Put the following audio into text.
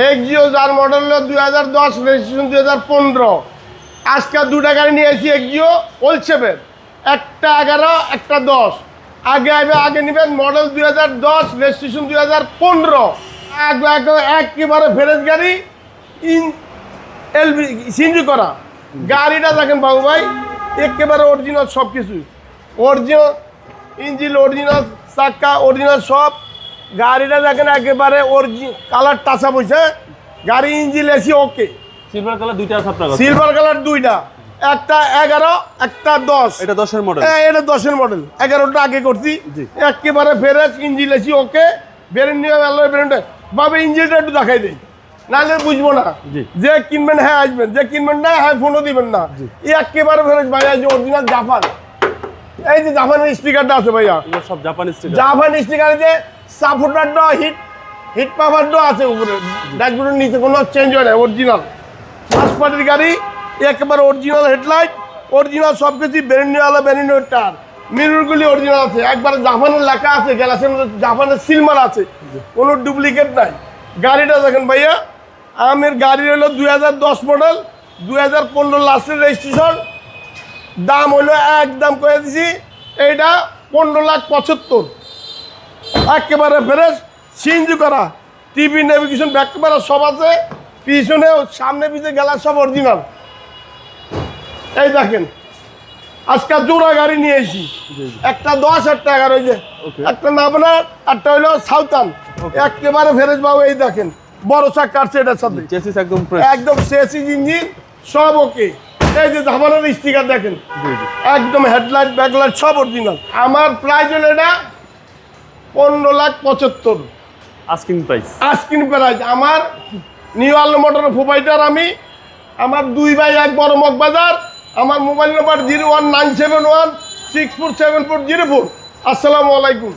Axio যার model হলো 2010, registration 2015। আজকে দুটা গাড়ি নিয়ে এসেছি এক্সিও হোলসেলের, একটা 11, একটা 10। আগে নেবেন মডেল 2010, রেজিস্ট্রেশন 2015। একেবারে ফ্রেশ গাড়ি, এলবি সিএনজি করা গাড়িটা দেখেন বাবু ভাই, একেবারে অরিজিনাল সব কিছুই অরিজিনাল, ইঞ্জিন অরিজিনাল, চাক্কা অরিজিনাল সব। গাড়িটা দেখেন একেবারে অরিজিনাল, কালার টাচা বসে গাড়ি, engine AC okay. Silver colour দুইটা আছে আপনার কাছে? সিলভার কালার দুইটা, একটা 11, একটা 10। এটা 10-এর মডেল? এটা 10-এর মডেল, 11টা আগে করছি। একেবারে ফ্রেশ, ইঞ্জিন এসি ওকে, বেরেন নিয়ে বেরেনটা বাবে ইঞ্জিনটা একটু দেখাই দেয়, নাহলে বুঝবো না। যে কিনবেন হ্যাঁ আসবেন, যে কিনবেন না হ্যাঁ ফোনও দিবেন না। একেবারে ফ্রেশ ভাই, অরিজিনাল জাপান। এই যে জাপানের স্পিকারটা আছে ভাইয়া, সব জাপানি স্টিকার। জাপান স্টিকার, যে সাপোর্টারটা হিট পাওয়ারটা আছে উপরে, ড্যাশবোর্ডের নিচে কোনো চেঞ্জ হয় না, অরিজিনাল ফার্স্ট পার্টির গাড়ি। একেবারে অরিজিনাল হেডলাইট, অরিজিনাল সব কিছু, ব্র্যান্ডওয়ালা ব্র্যান্ডের টার, মিররগুলি অরিজিনাল আছে, একবারে জাপানের লেখা আছে, গ্যালাক্সির মধ্যে জাপানের সিলমার আছে, কোনো ডুপ্লিকেট নাই। গাড়িটা দেখেন ভাইয়া, আমের গাড়ি হলো 2010 মডেল, 2015 লাস্টের রেজিস্ট্রেশন। দাম হলো একদম করে দিছি, এইটা 15,75,000। একেবারে ফ্রেশ, সিএনজি করা, টিভি, নেভিগেশন, ব্যাক ক্যামেরা সব আছে, পিছনে সামনে পিছনে গেলার সব অরিজিনাল। এই দেখেন আজকে জোড়া গাড়ি নিয়ে এসেছি, একটা 10, একটা 11, যে একটা নাবনা, একটা হইলো সাউথান। একেবারে ফ্রেশ বাবু, এই দেখেন বড় চাকা কাটছে এটার সাথে, চেসিস একদম ফ্রেশ, একদম চেসিস, ইঞ্জিন সব ওকে। এই যে জাপানের স্টিকার দেখেন, একদম হেডলাইট ব্যাকলাইট সব অরিজিনাল। আমার প্রাইস হলো এটা 15,75,000 আস্কিং প্রাইস। Asking price. আমার নিউ আলো মোটরের প্রোভাইডার আমি, আমার 2 বাই 1 বড় মগবাজার। আমার মোবাইল নাম্বার 01971647404। আসসালামু আলাইকুম।